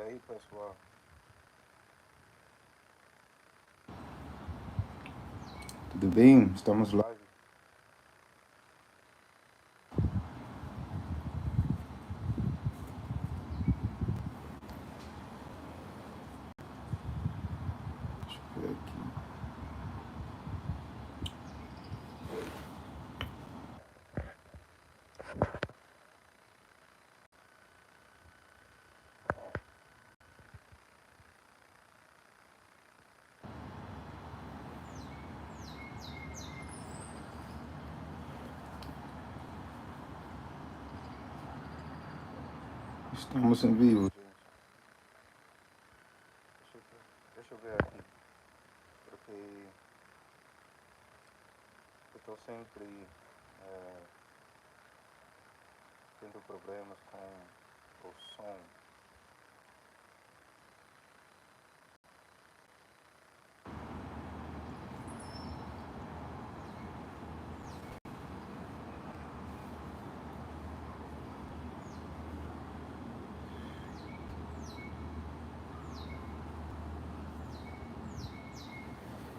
aí, pessoal? Tudo bem? Estamos live. Deixa eu ver aqui. Estamos em vivo, gente. Deixa eu ver aqui. Porque eu tô sempre tendo problemas com o som.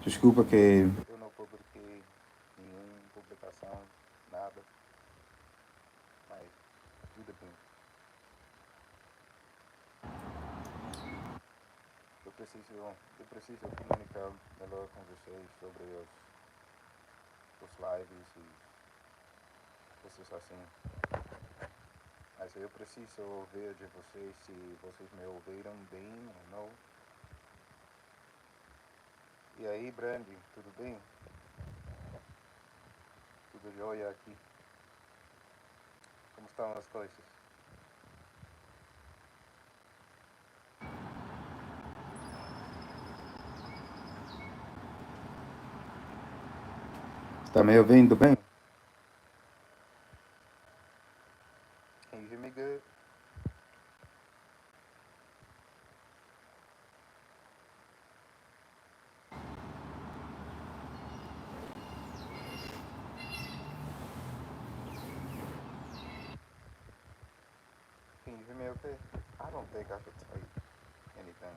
Desculpa que Eu não publiquei nenhuma publicação, nada. Mas tudo bem. Eu preciso comunicar melhor com vocês sobre os lives e coisas assim. Mas eu preciso ouvir de vocês se vocês me ouviram bem ou não. E aí, Brandy, tudo bem? Tudo jóia aqui? Como estão as coisas? está me ouvindo bem? Can you hear me good? Can you hear me okay? I don't think I could type anything.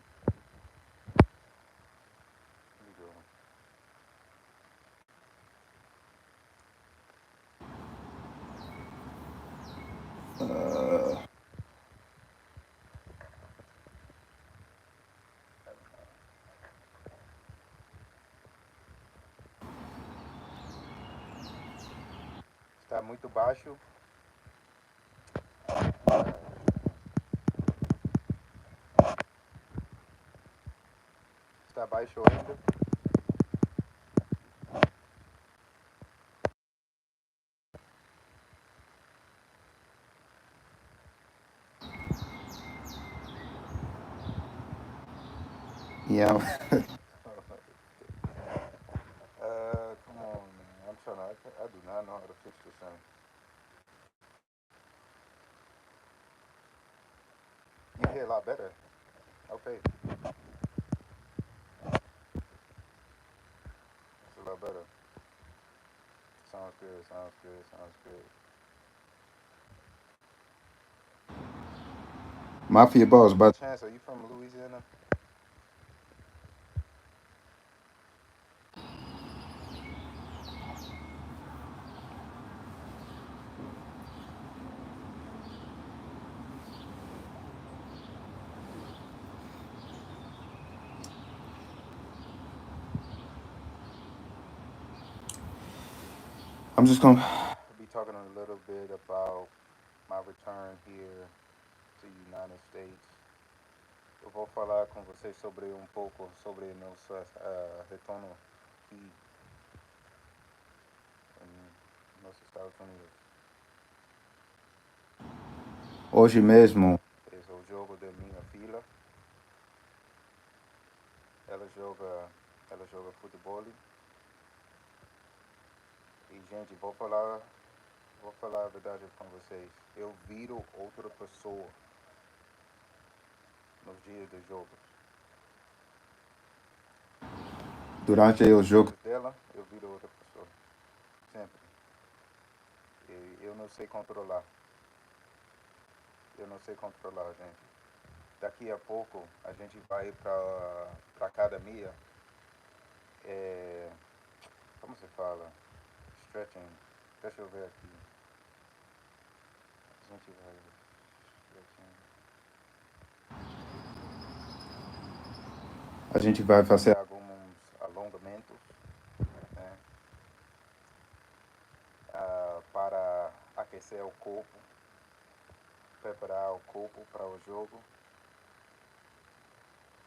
Let me go. Ah, Está muito baixo. Está baixo ainda. yeah. Come on, man. I'm trying to. I do not know how to fix this thing. You hear a lot better. Okay, it's a lot better. Sounds good. Sounds good. Sounds good. Mafia boss, By but chance, are you from Louisiana? I'm just gonna. I'll be talking a little bit about my return here to the United States. Eu vou falar com vocês sobre um pouco sobre nosso retorno aqui nos Estados Unidos. Hoje mesmo, Esse é o jogo da minha filha. Ela joga futebol. E gente, vou falar a verdade com vocês. Eu viro outra pessoa nos dias dos jogos. durante o jogo, Depois dela, eu viro outra pessoa. Sempre. E eu não sei controlar. Eu não sei controlar, gente. daqui a pouco a gente vai para academia. É, como se fala? Stretching. Deixa eu ver aqui. A gente vai. Stretching. A gente vai Fazer fazer. alguns alongamentos, né? Para aquecer o corpo, preparar o corpo para o jogo.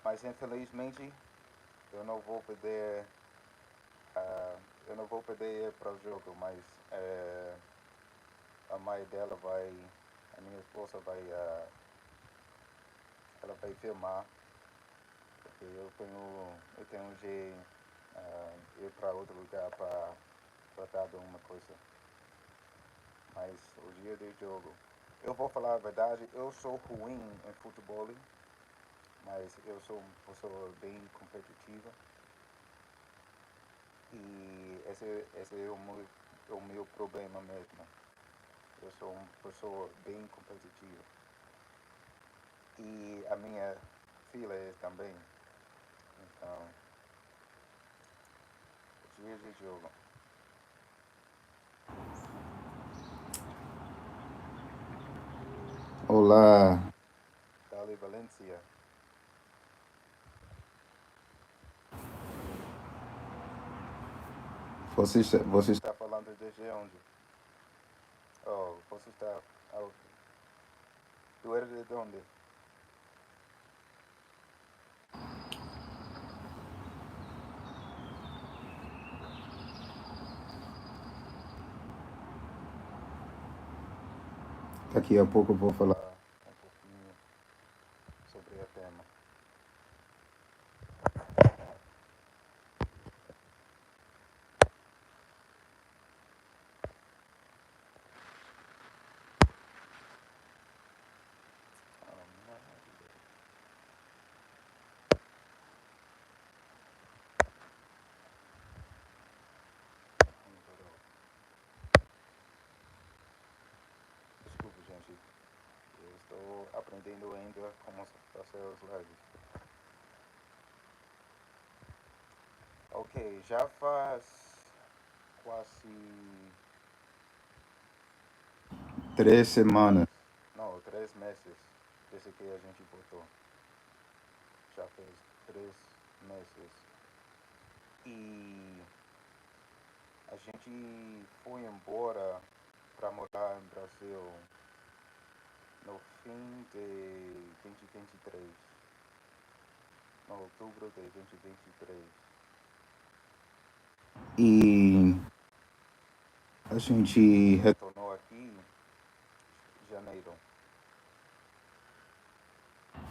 Mas infelizmente eu não vou poder ir para o jogo, mas a mãe dela vai, a minha esposa vai, ela vai filmar, porque eu tenho de ir para outro lugar para tratar de uma coisa. Mas o dia de jogo, eu vou falar a verdade, eu sou ruim em futebol, mas eu sou uma pessoa bem competitiva. E esse é o meu problema mesmo. Eu sou uma pessoa bem competitiva. E a minha filha é também. Então, dia de jogo. Olá, Dali Valencia. Você você está falando desde onde? Oh, você está. Oh, tu eres de onde? daqui a pouco eu vou falar. Falar um pouquinho sobre o tema. Desculpe, gente. Eu estou aprendendo ainda como fazer os lives. Ok, já faz quase 3 semanas. não, 3 meses desde que a gente voltou. Já fez 3 meses. E a gente foi embora para morar no Brasil no fim de 2023. No outubro de 2023. E a gente. Retornou aqui em janeiro.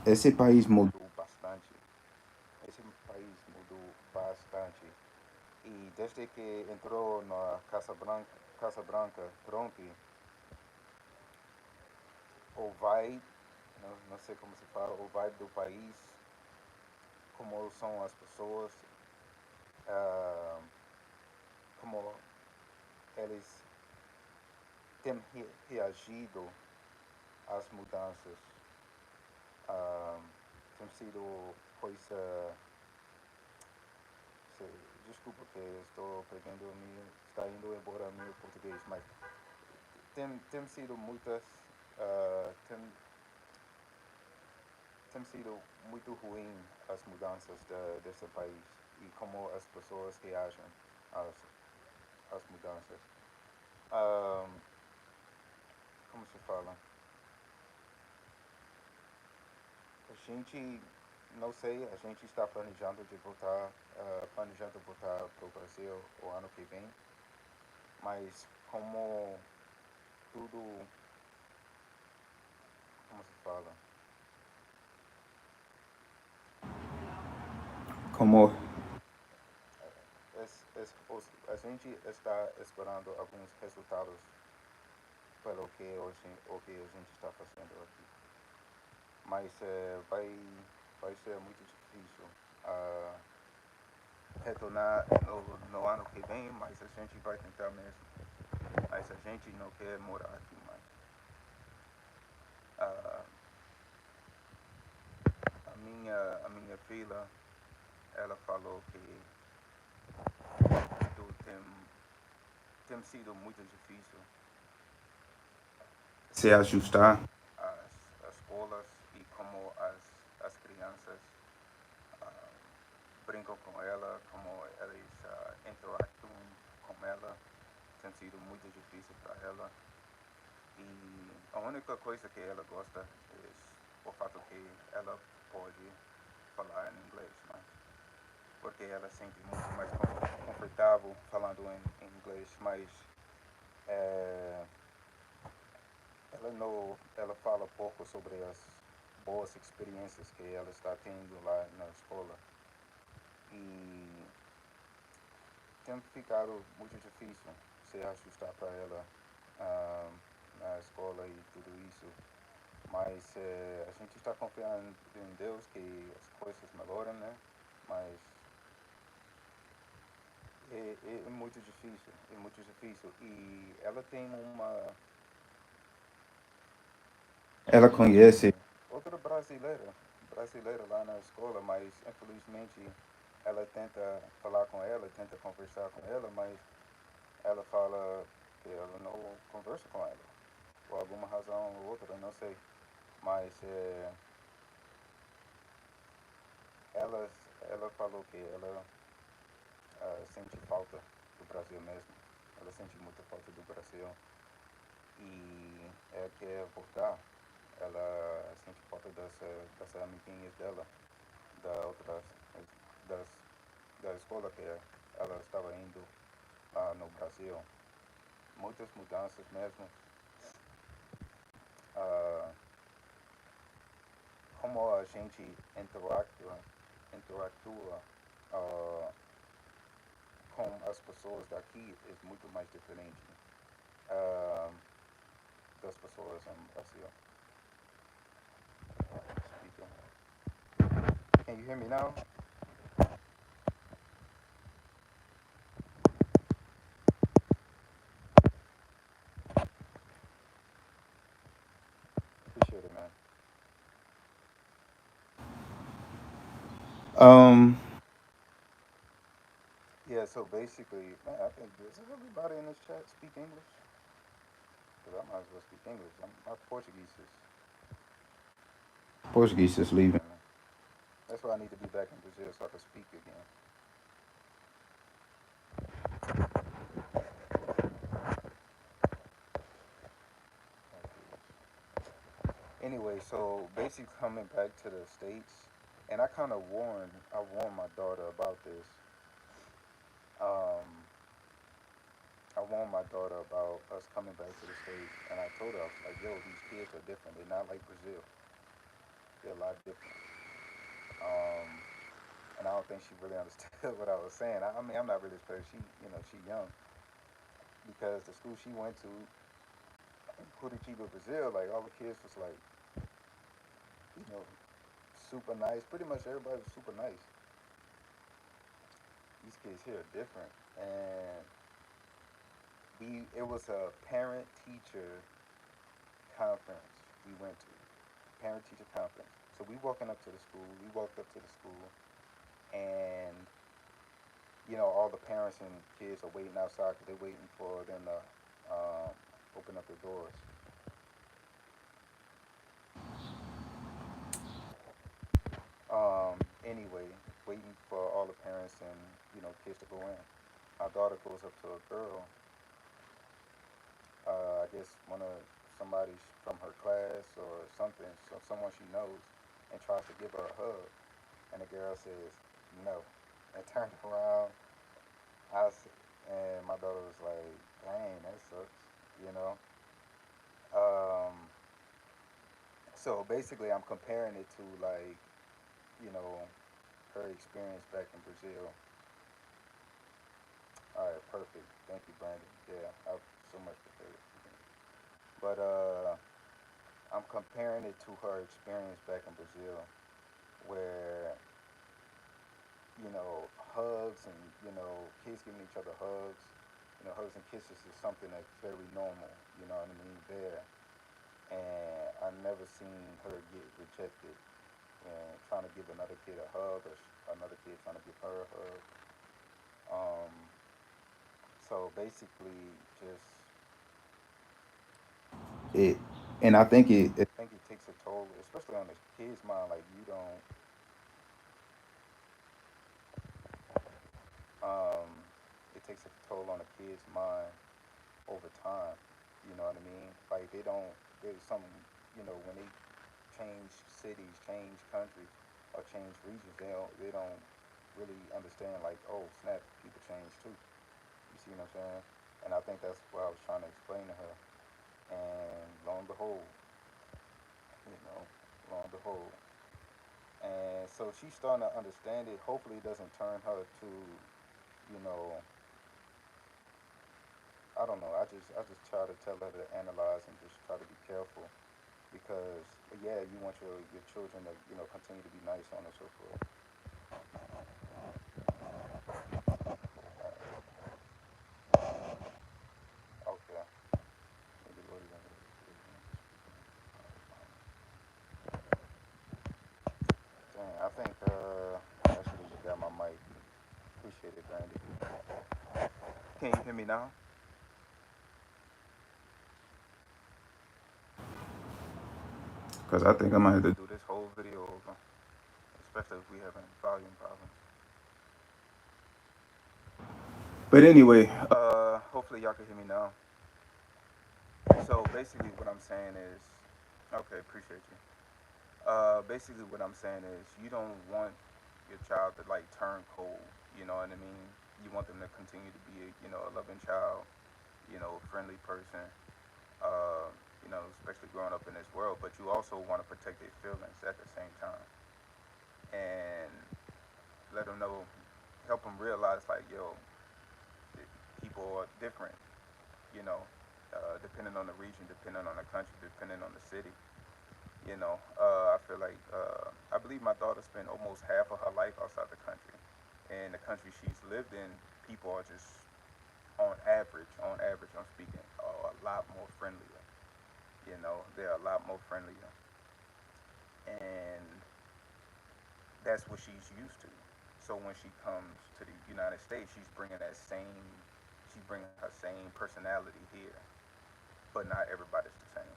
Esse país mudou. Mudou bastante. Esse país mudou bastante. E desde que entrou na Casa Branca, Trump, o vibe, não sei como se fala, o vibe do país, como são as pessoas, ah, como eles têm reagido às mudanças. Ah, tem sido coisa. Desculpa que estou perdendo está indo embora meu português, mas tem sido muitas. Tem sido muito ruim as mudanças desse país e como as pessoas reagem às mudanças. Ah, como se fala? A gente, não sei, a gente está planejando de voltar, planejando voltar para o Brasil o ano que vem, mas como tudo, como se fala? Como A gente está esperando alguns resultados pelo que o que a gente está fazendo aqui. Mas vai ser muito difícil retornar no ano que vem, mas a gente vai tentar mesmo. Mas a gente não quer morar aqui mais. Ah, tranquila. Ela falou que tudo tem sido muito difícil Se ajustar. as escolas e como as crianças ah, brincam com ela, como eles interactuam com ela, tem sido muito difícil para ela. E a única coisa que ela gosta é o fato que ela pode falar em inglês, mas porque ela sente muito mais confortável falando em inglês, mas é, ela fala pouco sobre as boas experiências que ela está tendo lá na escola e tem ficado muito difícil se ajustar para ela ah, na escola e tudo isso. Mas a gente está confiando em Deus que as coisas melhoram, né? Mas é muito difícil, é muito difícil. E ela tem Ela conhece. outra brasileira lá na escola, mas infelizmente ela tenta falar com ela, tenta conversar com ela, mas ela fala que ela não conversa com ela, por alguma razão ou outra, não sei. Mas ela, ela falou que ela sente falta do Brasil mesmo. Ela sente muita falta do Brasil e ela quer voltar. Ela sente falta das amiguinhas dela, da outras, das, da escola que ela estava indo lá no Brasil. Muitas mudanças mesmo. Ah, como a gente interactua ah, com as pessoas daqui é muito mais diferente ah, das pessoas no Brasil. Speaking. Can you hear me now? Appreciate it, man. Um, Yeah, so basically, man, I think does everybody in this chat speak English? Because I might as well speak English. My Portuguese is, Portuguese is leaving. yeah, man. That's why I need to be back in Brazil so I can speak again. Anyway, so basically coming back to the States, and I warned my daughter about this. Um, I warned my daughter about us coming back to the States, and I told her, I was like, yo, these kids are different. They're not like Brazil. They're a lot different. Um, and I don't think she really understood what I was saying. I mean, I'm not really surprised. She young because the school she went to in Curitiba, Brazil, like all the kids was like, you know, super nice. Pretty much everybody was super nice. These kids here are different, and it was a parent teacher conference we went to, parent teacher conference. So we walking up to the school. We walked up to the school, and all the parents and kids are waiting outside because they're waiting for them to open up the doors. Anyway, waiting for all the parents and kids to go in. My daughter goes up to a girl, I guess somebody from her class or something, someone she knows, and tries to give her a hug, and the girl says no, and turned around. And my daughter was like, "Dang, that sucks," you know. Um, so basically, I'm comparing it to like you know her experience back in Brazil. All right, perfect. Thank you, Brandon. Yeah, I have so much prepared. But I'm comparing it to her experience back in Brazil, where hugs and kids giving each other hugs. Hugs and kisses is something that's very normal. You know what I mean? There, and I never seen her get rejected and trying to give another kid a hug, or another kid trying to give her a hug. Um, so basically, just It, and I think it I think it takes a toll, especially on the kid's mind. Like you don't, um, it takes a toll on a kid's mind over time. You know what I mean? Like they don't. There's some, when they change cities, change countries, or change regions, they don't really understand. Like, oh snap, people change too. You see what I'm saying? And I think that's what I was trying to explain to her. And lo and behold, you know, lo and behold. And so she's starting to understand it. Hopefully, it doesn't turn her to, you know, I don't know. I just try to tell her to analyze and just try to be careful because yeah, you want your children to continue to be nice on and so forth. Okay. Maybe Lord is dang, I think I should have just got my mic. Appreciate it, Brandy. Can you hear me now? because I think I might have to. Do this whole video over, especially if we having volume problems. But anyway, Hopefully y'all can hear me now. So basically, what I'm saying is, okay, appreciate you. Basically, what I'm saying is, you don't want your child to like turn cold. You know what I mean? You want them to continue to be, a loving child, friendly person. Uh, especially growing up in this world. But you also want to protect their feelings at the same time, and let them know, help them realize like, yo, people are different. You know, depending on the region, depending on the country, depending on the city. I feel like I believe my daughter spent almost half of her life outside the country, and the country she's lived in, people are just on average, I'm speaking, are a lot more friendlier. They're a lot more friendlier, and that's what she's used to. So when she comes to the United States, she's bringing her same personality here, but not everybody's the same.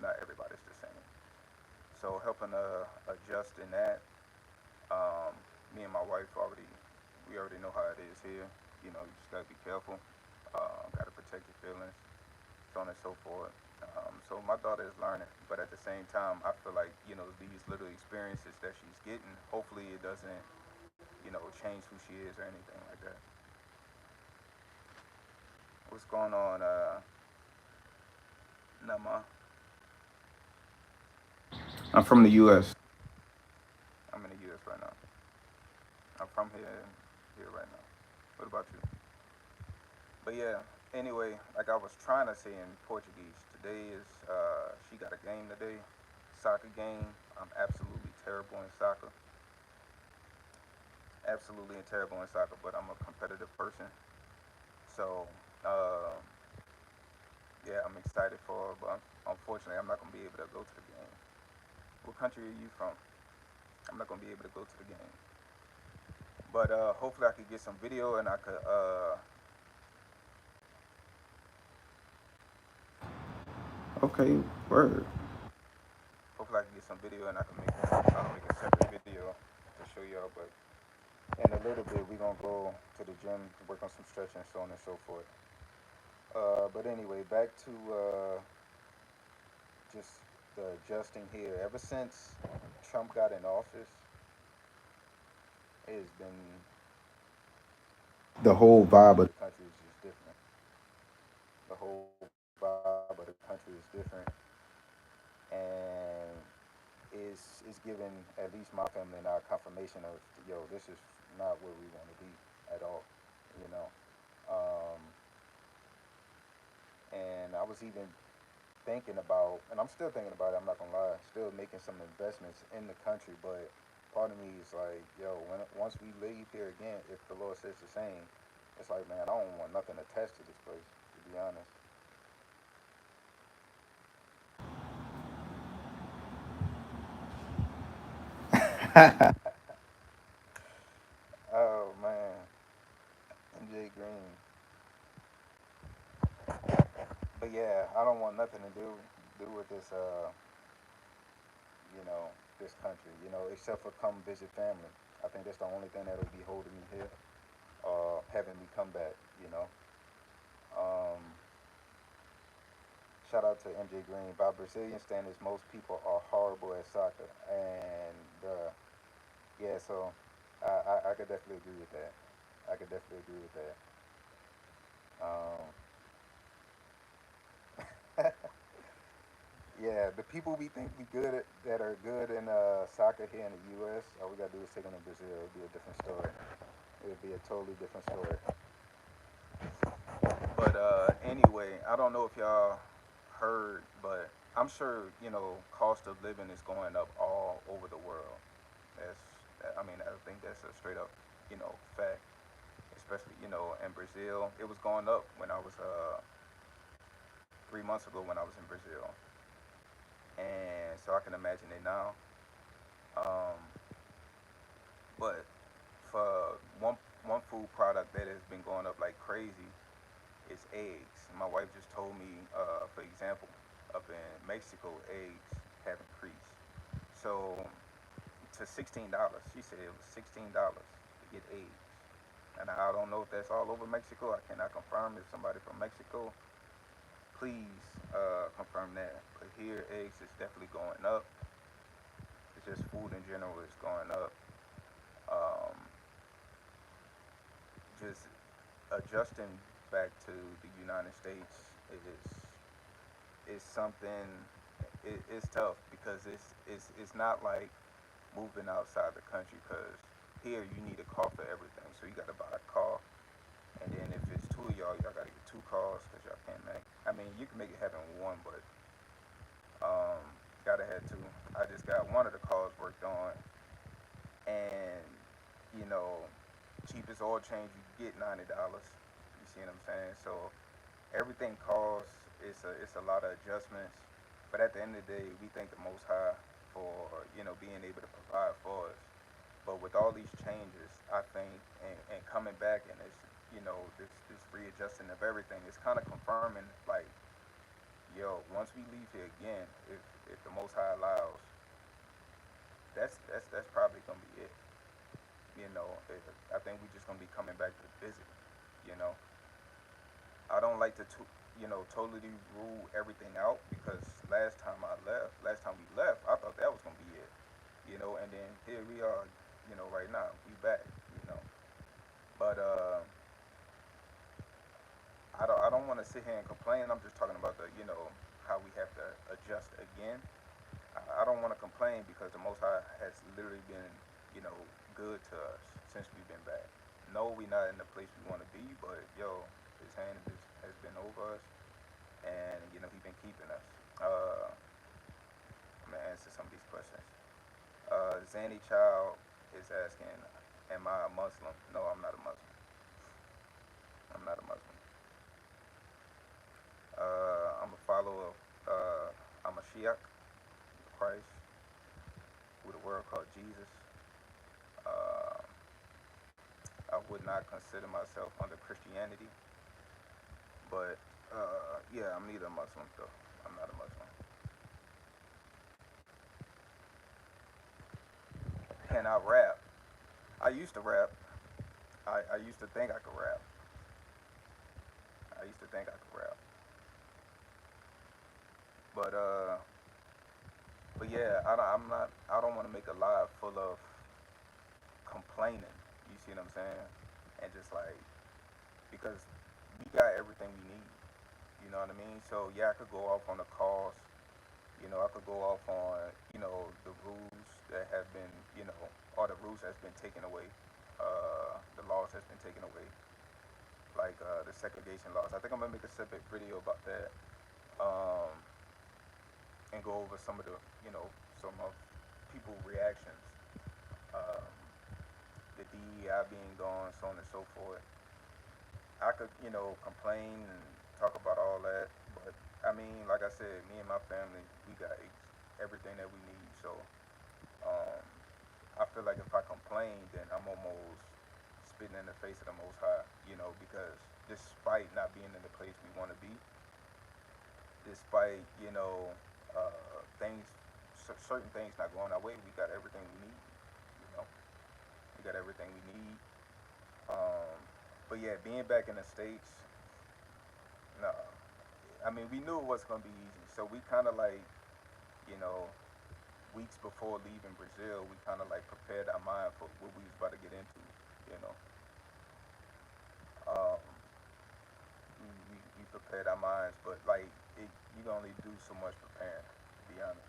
Not everybody's the same. So helping adjust in that. Me and my wife we already know how it is here. You just gotta be careful. Gotta protect your feelings, so on and so forth. So my daughter is learning, but at the same time, I feel like these little experiences that she's getting. Hopefully, it doesn't change who she is or anything like that. What's going on, Nama? I'm from the U.S. I'm in the U.S. right now. I'm from here right now. What about you? But yeah, anyway, like I was trying to say in Portuguese, today is she got a game today, soccer game. I'm absolutely terrible in soccer, absolutely terrible in soccer, but I'm a competitive person. So uh, yeah, I'm excited for her, but unfortunately, I'm not gonna be able to go to the game. What country are you from? I'm not gonna be able to go to the game, but hopefully I could get some video and I could Okay, word. hopefully I can get some video and I can make a separate video to show y'all. But in a little bit, we're gonna go to the gym to work on some stretching, so on and so forth. But anyway, back to just the adjusting here. Ever since Trump got in office, it has been The whole vibe of the country is just different. The whole vibe of the country is different, and it's given at least my family and I confirmation of, yo, this is not where we want to be at all. You know, um, and I was even thinking about, and I'm still thinking about it. I'm not gonna lie, still making some investments in the country. But part of me is like, yo, once we leave here again, if the Lord says the same, it's like, man, I don't want nothing attached to this place. To be honest, Oh man, MJ Green. But yeah, I don't want nothing to do with this. You know, this country. You know, except for come visit family. I think that's the only thing that'll be holding me here. Having me come back. You know. Um, Shout out to MJ Green. By Brazilian standards, most people are horrible at soccer, and yeah, so I could definitely agree with that. I could definitely agree with that. Yeah, the people we think we good at that are good in soccer here in the U.S. All we gotta do is take them to Brazil. It'd be a different story. It'd be a totally different story. But anyway, I don't know if y'all heard, but I'm sure cost of living is going up all over the world. I mean, I think that's a straight up fact. Especially in Brazil, it was going up when I was 3 months ago when I was in Brazil, and so I can imagine it now. Um, but for one food product that has been going up like crazy is eggs. My wife just told me, for example, up in Mexico, eggs have increased. So to $16. She said it was $16 to get eggs. And I don't know if that's all over Mexico. I cannot confirm. If somebody from Mexico, please confirm that. But here, eggs is definitely going up. It's just food in general is going up. Um, just adjusting back to the United States is something. It's tough because it's not like moving outside the country. Because here you need a car for everything, so you got to buy a car, and then if it's two of y'all got to get two cars because y'all can't make. I mean, you can make it happen with one, but um, gotta have two. I just got one of the cars worked on, and you know, cheapest oil change you get $90. You see what I'm saying? So everything costs. It's a lot of adjustments, but at the end of the day, we thank the Most High for being able to provide for us. But with all these changes, I think, and coming back and this readjusting of everything, it's kind of confirming like, yo, once we leave here again, if the Most High allows, that's probably gonna be it. I think we're just gonna be coming back to visit. You know, I don't like to totally rule everything out because last time we left, I thought that was gonna be it. And then here we are. Right now we back. You know, but I don't want to sit here and complain. I'm just talking about the how we have to adjust again. I don't want to complain because the Most High has literally been, good to us since we've been back. No, we're not in the place we want to be, but yo, His hand has been over us, and He's been keeping us. I'm gonna answer some of these questions. Zanny Child is asking, "Am I a Muslim?" No, I'm not a Muslim. I'm not a Muslim. I'm a follower of. I'm a Shiite, Christ, who the world called Jesus. Uh, I would not consider myself under Christianity, but yeah, I'm neither a Muslim though. I'm not a Muslim. Can I rap? I used to rap. I used to think I could rap. I used to think I could rap, but yeah, I'm not. I don't want to make a live full of complaining. You see what I'm saying? And just like because we got everything we need. You know what I mean? So yeah, I could go off on the cost. I could go off on the rules that have been or the rules that's been taken away, the laws that's been taken away, like the segregation laws. I think I'm gonna make a separate video about that, um, and go over some of the some of people reactions, um, the DEI being gone, so on and so forth. I could complain and talk about all that, but I mean, like I said, me and my family, we got everything that we need. So um, I feel like if I complain, then I'm almost spitting in the face of the Most High, because despite not being in the place we want to be, despite things, certain things not going our way, we got everything we need. You know, we got everything we need. Um, but yeah, being back in the states, no, I mean we knew it wasn't gonna be easy, so we kind of like, you know, weeks before leaving Brazil, we kind of like prepared our mind for what we was about to get into. You know, um, we prepared our minds, but like you can only do so much preparing. To be honest,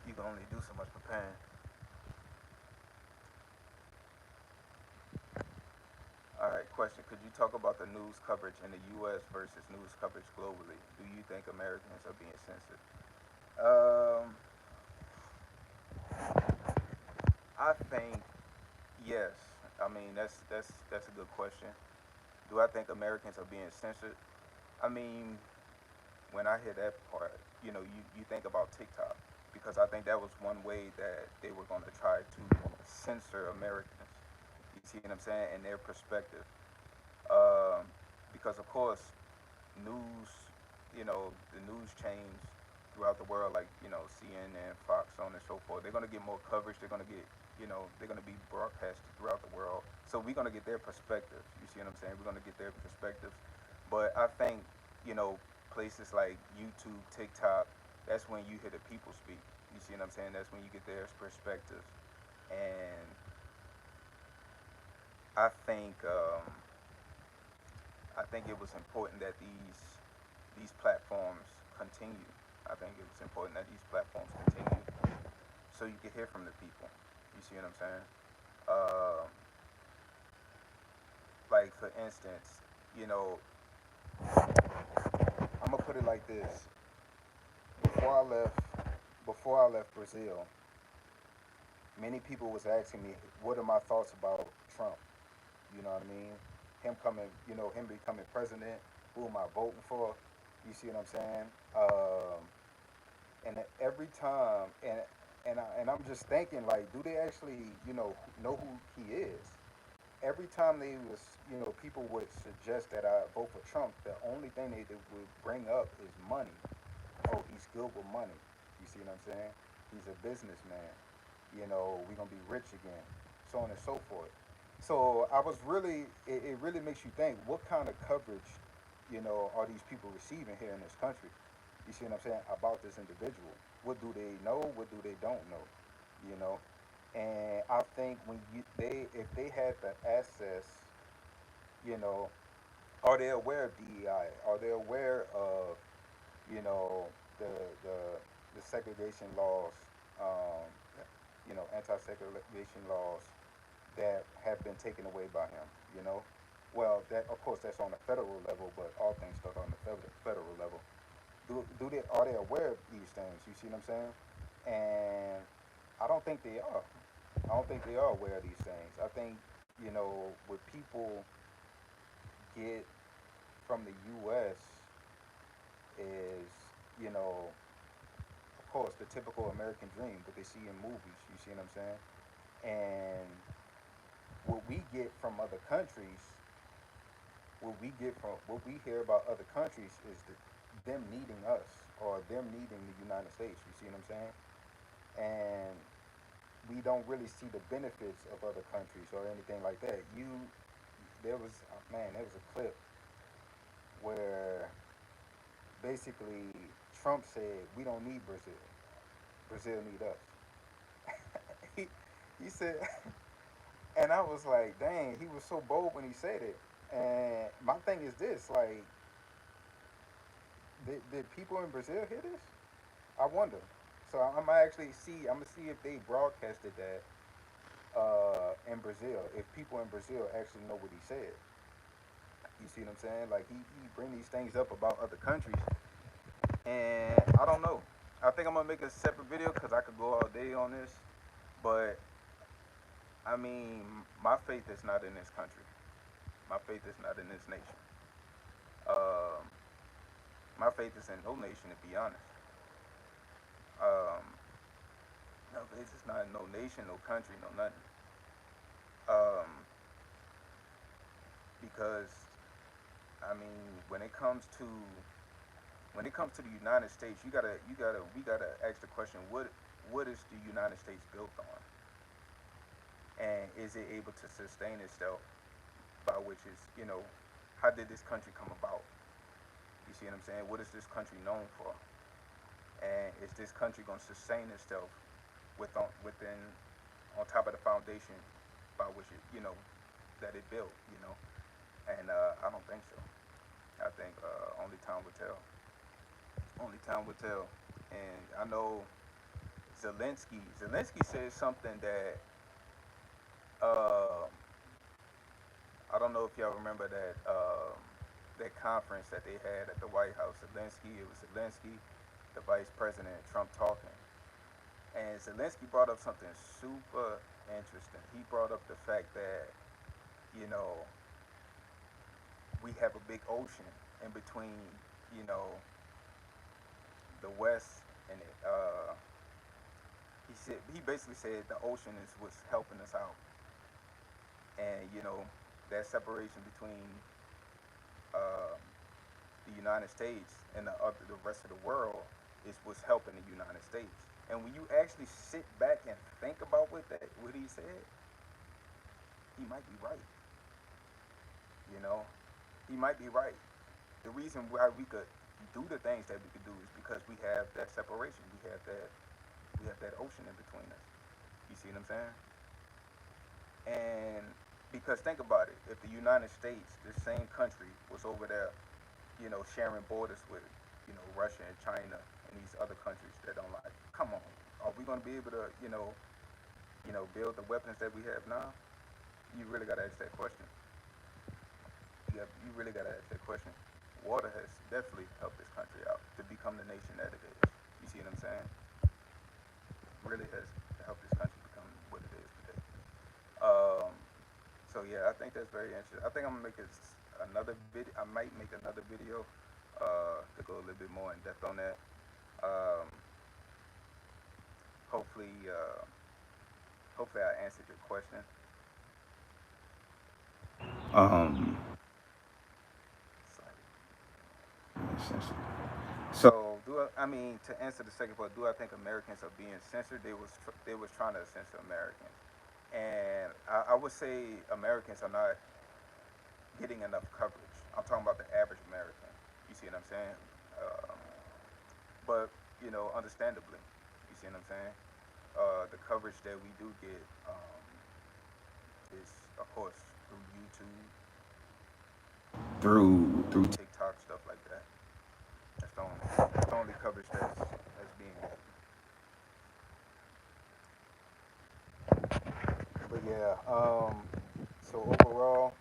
you can only do so much preparing. All right, question. Could you talk about the news coverage in the U.S. versus news coverage globally? Do you think Americans are being censored? Um, I think yes. I mean, that's a good question. Do I think Americans are being censored? I mean, when I hear that part, you think about TikTok, because I think that was one way that they were going to try to censor Americans. You see what I'm saying? And their perspective. Um, because of course, news, the news chains throughout the world, like CNN, Fox, so on and so forth. They're gonna get more coverage. They're gonna get, they're gonna be broadcasted throughout the world. So we're gonna get their perspectives. You see what I'm saying? We're gonna get their perspectives. But I think, you know, places like YouTube, TikTok, that's when you hear the people speak. You see what I'm saying? That's when you get their perspectives. And I think, I think it was important that these platforms continue. I think it was important that these platforms continue so you can hear from the people. You see what I'm saying? Uh, like for instance, you know, I'm gonna put it like this. Before I left, before I left Brazil, many people was asking me, what are my thoughts about Trump? You know what I mean? Him coming, him becoming president. Who am I voting for? You see what I'm saying? And every time, and I'm just thinking, like, do they actually, know who he is? Every time they was, people would suggest that I vote for Trump, the only thing they would bring up is money. Oh, he's good with money. You see what I'm saying? He's a businessman. We're gonna be rich again, so on and so forth. So I was really, it really makes you think, what kind of coverage, are these people receiving here in this country? You see what I'm saying, about this individual? What do they know? What do they don't know? You know, and I think when if they had the access, you know, are they aware of DEI? Are they aware of, you know, the the the segregation laws, um, anti-segregation laws that have been taken away by him? You know, well, that of course that's on the federal level, but all things start on the federal level. Do they are they aware of these things? You see what I'm saying? And I don't think they are. I don't think they are aware of these things. I think, what people get from the U.S. is, of course, the typical American dream, what they see in movies. You see what I'm saying? And what we get from other countries, what we hear about other countries is them needing us or them needing the United States. You see what I'm saying? And we don't really see the benefits of other countries or anything like that. There was a clip where basically Trump said we don't need Brazil. Brazil need us. he he said, and I was like, dang, he was so bold when he said it. And my thing is this, like, did people in Brazil hear this? I wonder. So I'm gonna see if they broadcasted that in Brazil. If people in Brazil actually know what he said. You see what I'm saying? Like he bring these things up about other countries, and I don't know. I think I'm gonna make a separate video because I could go all day on this. But I mean, my faith is not in this country. My faith is not in this nation. Um, My faith is in no nation, to be honest. Um, no, it's just not no nation, no country, no nothing. Um, because I mean, when it comes to the United States, we gotta ask the question: what is the United States built on, and is it able to sustain itself? By which is, how did this country come about? You see what I'm saying? What is this country known for? And is this country going to sustain itself within on top of the foundation by which it that it built? And I don't think so. I think only time will tell. Only time will tell. And I know Zelensky said something that uh, I don't know if y'all remember that conference that they had at the White House. It was Zelensky, the vice president, Trump talking. And Zelensky brought up something super interesting. He brought up the fact that, you know, we have a big ocean in between, you know, the West and it. He basically said the ocean is what's helping us out, and that separation between uh, the United States and the rest of the world is what's helping the United States. And when you actually sit back and think about what he said, he might be right. You know, he might be right. The reason why we could do the things that we could do is because we have that separation. We have that ocean in between us. You see what I'm saying? And because think about it, if the United States, the same country, was over there, sharing borders with, Russia and China and these other countries that don't like, come on, are we going to be able to, build the weapons that we have now? You really got to ask that question. You really got to ask that question. Water has definitely helped this country out to become the nation that it is. You see what I'm saying? Really has helped this country become what it is today. Um, so yeah, I think that's very interesting. I think I'm gonna make another video. I might make another video to go a little bit more in depth on that. Um, hopefully, hopefully I answered your question. Um, so So I mean, to answer the second part, do I think Americans are being censored? They was trying to censor Americans, and I would say Americans are not getting enough coverage. I'm talking about the average American. You see what I'm saying? Um, but understandably, you see what I'm saying? The coverage that we do get is, of course, through YouTube, through TikTok, stuff like that. That's the only coverage that's being gotten. But yeah, so overall,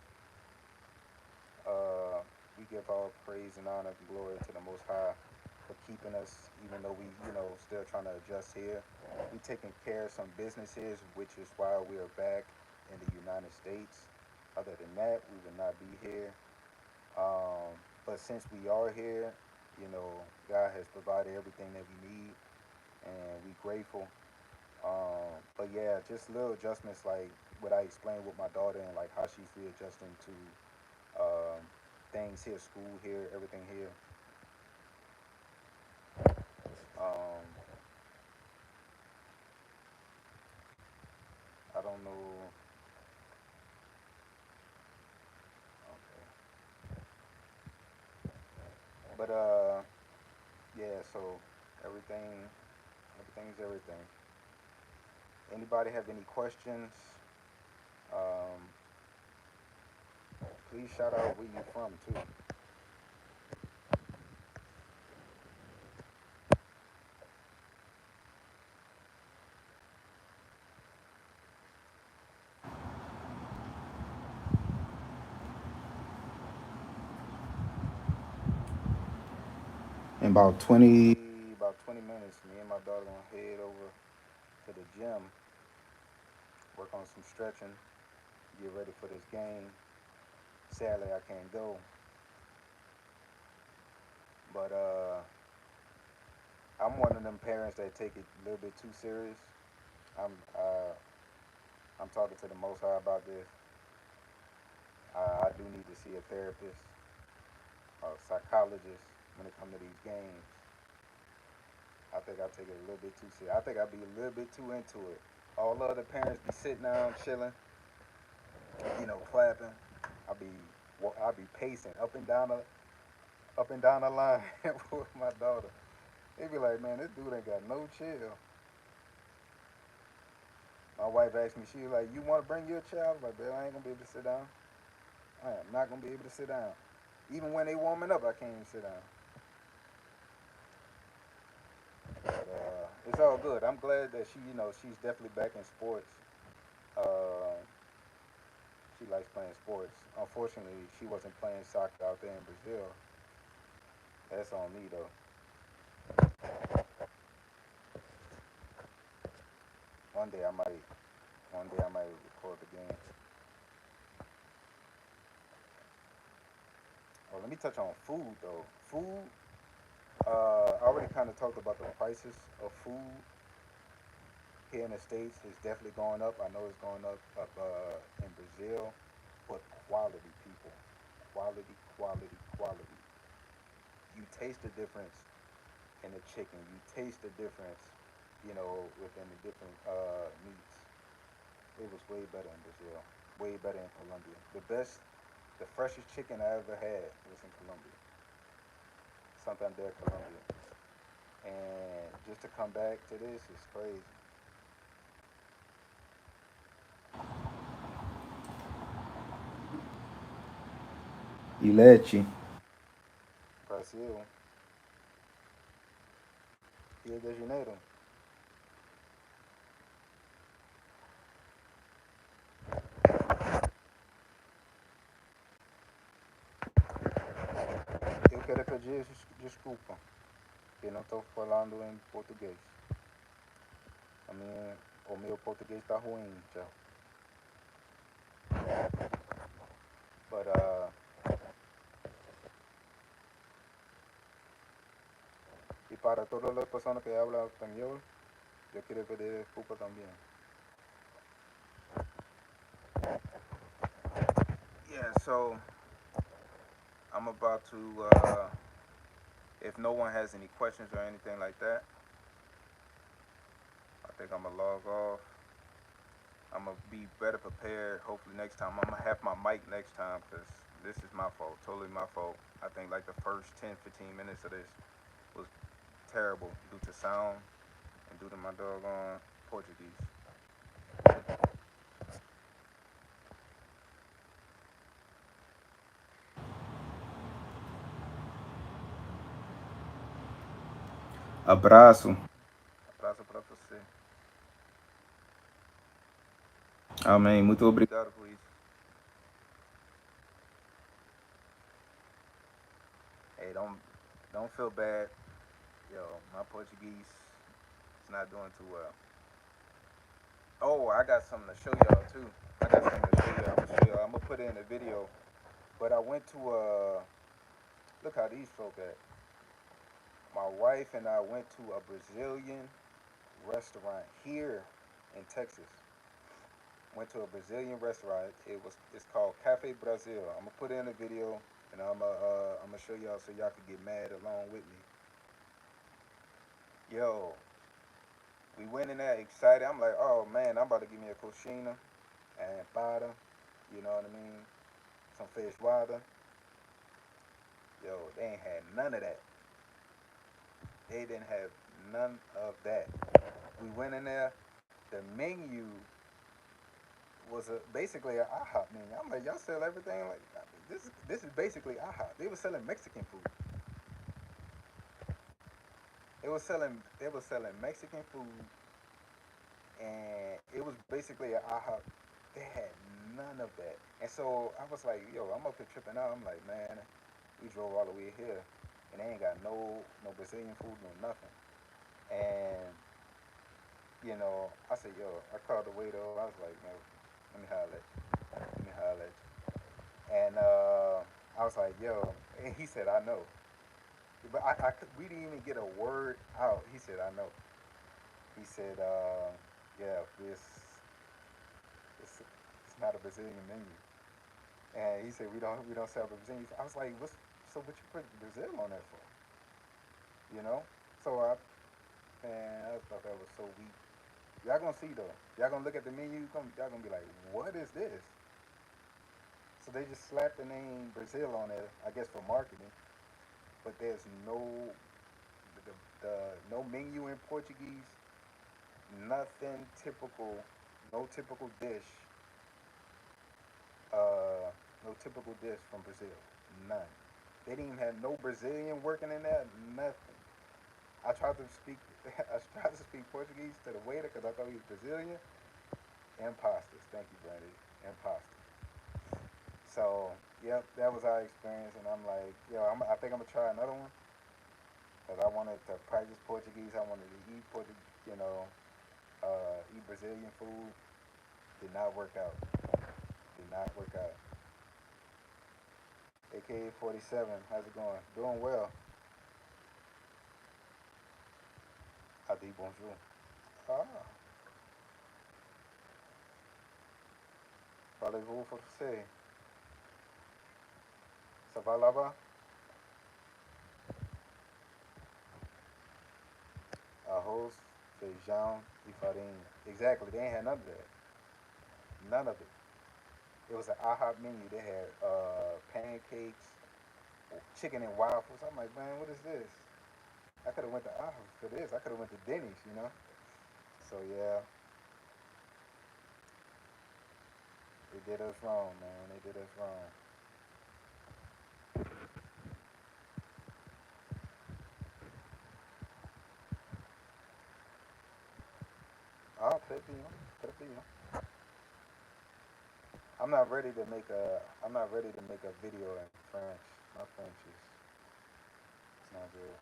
uh, we give all praise and honor and glory to the Most High for keeping us, even though we, still trying to adjust here. We taking care of some businesses, which is why we are back in the United States. Other than that, we would not be here. Um, but since we are here, God has provided everything that we need, and we grateful. But yeah, just little adjustments like what I explained with my daughter and like how she's readjusting to um, things here, school here, everything here. Um, I don't know. Okay. But yeah. So everything, everything's everything. Anybody have any questions? Um, please shout out where you from too. In about 20 minutes, me and my daughter gonna head over to the gym, work on some stretching, get ready for this game. Sadly, I can't go, But I'm one of them parents that take it a little bit too serious. I'm uh, I'm talking to the Most High about this. I do need to see a therapist, a psychologist when it comes to these games. I think I take it a little bit too serious. I think I be a little bit too into it. All the other parents be sitting down, chilling, clapping. I be I be pacing up and down the line with my daughter. They be like, man, this dude ain't got no chill. My wife asked me, she was like, you want to bring your child? I'm like, babe, I ain't gonna be able to sit down. I am not gonna be able to sit down. Even when they warming up, I can't even sit down. But it's all good. I'm glad that she's definitely back in sports. Uh, she likes playing sports. Unfortunately, she wasn't playing soccer out there in Brazil. That's on me though. One day I might, one day I might record the game. Oh, let me touch on food though. Food. I already kind of talked about the prices of food here in the states. Is definitely going up. I know it's going up in Brazil, but quality people, quality, quality, quality. You taste the difference in the chicken. You taste the difference, within the different meats. It was way better in Brazil. Way better in Colombia. The freshest chicken I ever had was in Colombia. Santander, Colombia. And just to come back to this is crazy. E Lete, Brasil, Rio de Janeiro. Eu quero pedir desculpa, que não estou falando em português. O meu português está ruim, já. But y para todas las personas que hablan español, yo quiero pedir disculpa también. Yeah, so I'm about to, if no one has any questions or anything like that, I think I'm gonna log off. I'm gonna be better prepared. Hopefully next time I'm gonna have my mic next time because this is my fault, totally my fault. I think like the first 10, 15 minutes of this was terrible due to sound and due to my doggone Portuguese. abraço. Abraço pra você. Amém. Muito obrigado. Obrigado por isso. Hey, don't feel bad. Yo, my Portuguese is not doing too well. Oh, I got something to show y'all too. I got something to show y'all. I'm gonna show y'all. I'm gonna put it in the video. But I went to look how these folk at. My wife and I went to a Brazilian restaurant here in Texas. Went to a Brazilian restaurant. It's called Cafe Brazil. I'm gonna put it in the video and I'm gonna show y'all so y'all can get mad along with me. Yo, we went in there excited. I'm like, oh man, I'm about to give me a coxina and empada. You know what I mean? Some fish water. Yo, they ain't had none of that. They didn't have none of that. We went in there. The menu was basically an IHOP menu. I'm like, y'all sell everything like this is basically IHOP. They were selling Mexican food. They were selling Mexican food, and it was basically an IHOP. They had none of that, and so I was like, yo, I'm up here tripping out. I'm like, man, we drove all the way here, and they ain't got no Brazilian food, no nothing. And I said, yo, I called the waiter. I was like, man, let me holler at you. Let me holler at you. And I was like, yo, and he said, I know. But we didn't even get a word out. He said, I know. He said, yeah, it's not a Brazilian menu. And he said, we don't sell Brazilian. I was like, so what you put Brazil on there for? You know? So man, I thought that was so weak. Y'all gonna see though. Y'all gonna look at the menu. Y'all gonna be like, what is this? So they just slapped the name Brazil on there, I guess for marketing. But there's the no menu in Portuguese. Nothing typical. No typical dish. Uh, no typical dish from Brazil. None. They didn't even have no Brazilian working in there. Nothing. I tried to speak. I tried to speak Portuguese to the waiter because I thought he was Brazilian. Imposters. Thank you, Brandy. Imposters. So, yep, that was our experience, and I'm like, yo, I think I'm gonna try another one because I wanted to practice Portuguese. I wanted to eat eat Brazilian food. Did not work out. Did not work out. AKA 47, how's it going? Doing well. I dit bonjour. Ah, parlez-vous français? Ça va là-bas? Arroz, feijão e farinha. Exactly, they ain't had none of that. None of it. It was an IHOP menu. They had pancakes, chicken and waffles. I'm like, man, what is this? I could have went to IHOP for this. I could have went to Denny's, you know. So yeah, they did us wrong, man. They did us wrong. Oh, could be. I'm not ready to make a video in French. My French is it's not good.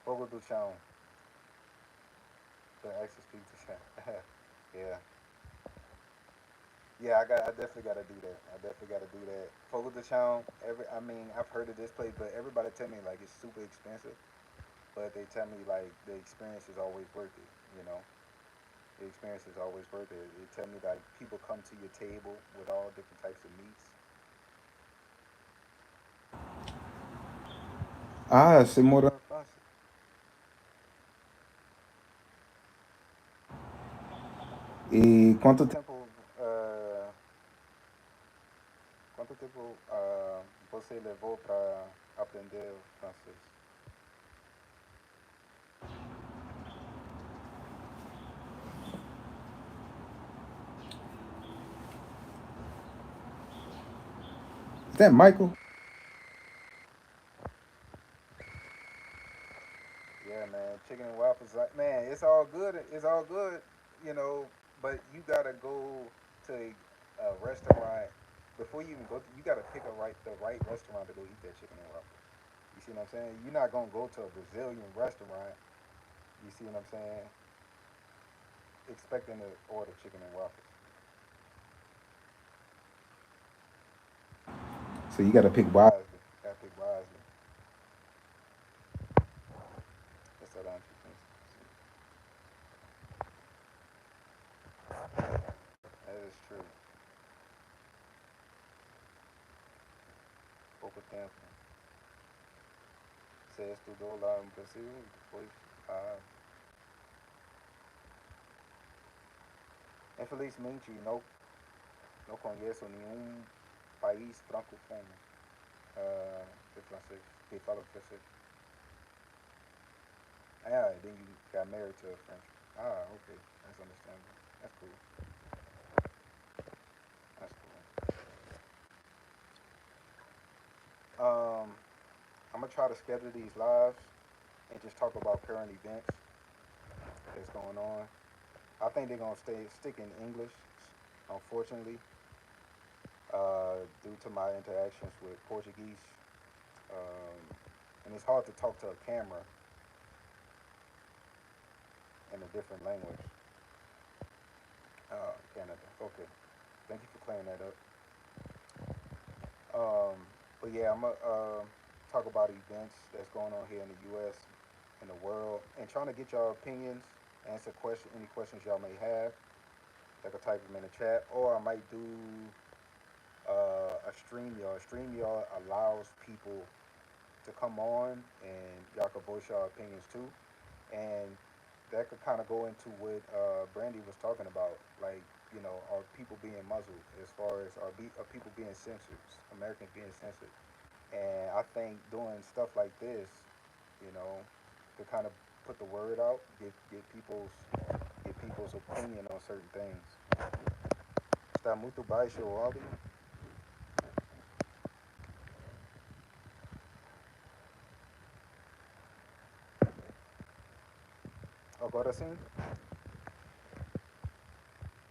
Fogo do chão. The access speak to chão. Yeah. Yeah, I definitely gotta do that. I definitely gotta do that. Fogo do chão, I mean, I've heard of this place, but everybody tell me like it's super expensive. But they tell me like the experience is always worth it, you know. The experience is always worth it. They tell me like people come to your table with all different types of meats. Ah, você mora. Fácil. E quanto Quanto tempo? tempo, quanto tempo você levou para aprender francês? Is that Michael? Yeah, man, chicken and waffles. Like, man, it's all good. It's all good, you know. But you gotta go to a restaurant before you even go. You gotta pick the right restaurant to go eat that chicken and waffles. You see what I'm saying? You're not gonna go to a Brazilian restaurant. You see what I'm saying? Expecting to order chicken and waffles. So you got to pick wide. Wisely, gotta pick wisely. Restaurante. That is true. Pouco tempo. Você estudou lá no Brasil e depois. Ah, infelizmente, não conheço nenhum país francófono de francês, que fala francês. Ah, then you got married to a French. Ah, okay. That's understandable. That's cool. That's cool. I'm gonna try to schedule these lives and just talk about current events that's going on. I think they're gonna stick in English, unfortunately, due to my interactions with Portuguese. Um, and it's hard to talk to a camera in a different language. Canada. Okay. Thank you for clearing that up. Um, but yeah, I'm gonna talk about events that's going on here in the U.S. in the world, and trying to get y'all opinions, answer any questions y'all may have. Like a type them in the chat, or I might do a stream y'all. Stream y'all allows people to come on and y'all can voice your opinions too. And that could kind of go into what Brandy was talking about, like, are people being muzzled as far as are people being censored, Americans being censored. And I think doing stuff like this, you know, to kind of put the word out, get people's opinion on certain things. Está muito baixo o áudio. Agora sim,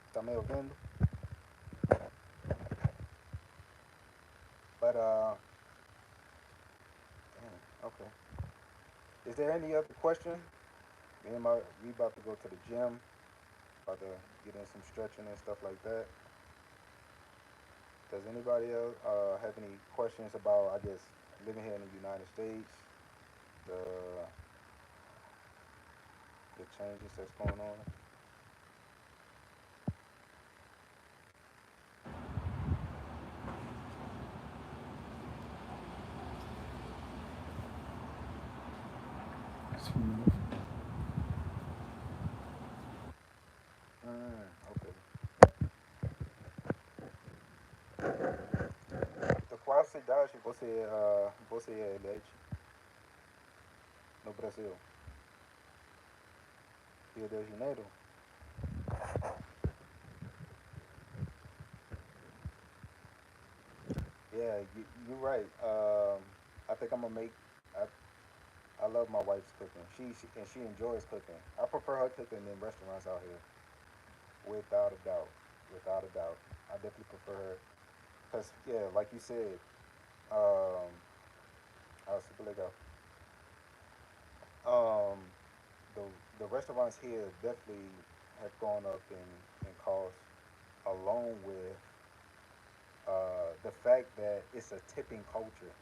está me ouvindo? But damn, okay. Is there any other question? We about to go to the gym. About to get in some stretching and stuff like that. Does anybody else have any questions about, I guess, living here in the United States, the the changes that's going on? Okay. De qual cidade você é elege no Brasil? Rio de Janeiro? Yeah, you're right. I think I'm gonna make. I love my wife's cooking. She enjoys cooking. I prefer her cooking than restaurants out here, without a doubt. Without a doubt, I definitely prefer her. Cause yeah, like you said, um, super legal. Um, the the restaurants here definitely have gone up in cost, along with the fact that it's a tipping culture.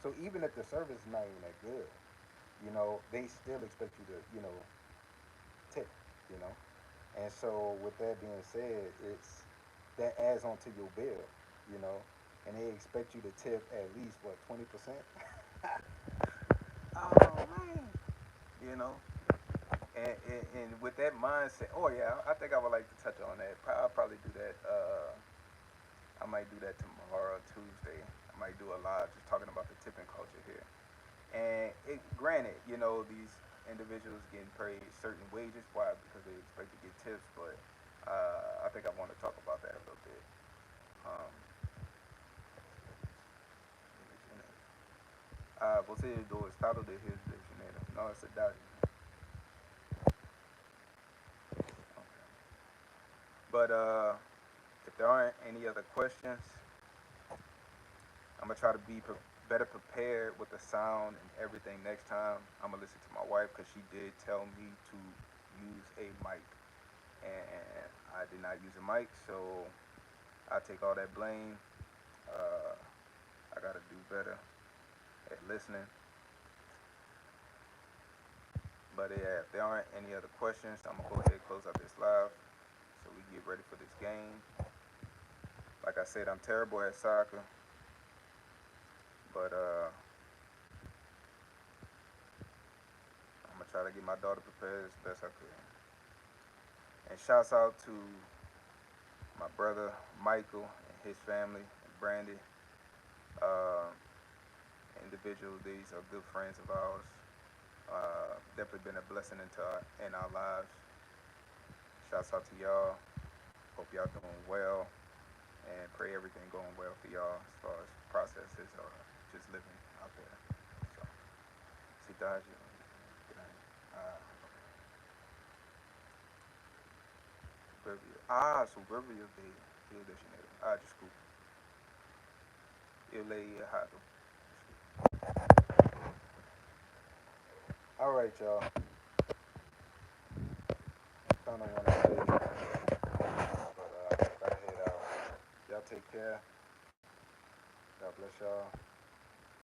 So even if the service is not even that good, they still expect you to, tip, you know. And so with that being said, it's that adds on to your bill, you know, and they expect you to tip at least what 20%. Oh man, you know. And with that mindset, oh yeah, I think I would like to touch on that. I'll probably do that. I might do that tomorrow, Tuesday. I might do a live just talking about the tipping culture here. And granted, these individuals getting paid certain wages. Why? Because they expect to get tips. But I think I want to talk about that a little bit. Um, você é do estado de Rio de Janeiro, não é cidade. Okay. But if there aren't any other questions, I'm gonna try to be better prepared with the sound and everything next time. I'm gonna listen to my wife because she did tell me to use a mic, and I did not use a mic, so I take all that blame. Uh, I gotta do better at listening. But yeah, if there aren't any other questions, I'm gonna go ahead and close out this live so we get ready for this game. Like I said, I'm terrible at soccer, but I'm gonna try to get my daughter prepared as best I could. And shouts out to my brother Michael and his family, and Brandy. Uh, Individuals, these are good friends of ours. Definitely been a blessing in our lives. Shouts out to y'all. Hope y'all doing well, and pray everything going well for y'all as far as processes or just living out there. So, cidade, suburbia. Suburbia de Rio de Janeiro. Desculpa. Eu leí errado. All right, y'all. Kind of want to say, but gotta head out. Y'all take care. God bless y'all.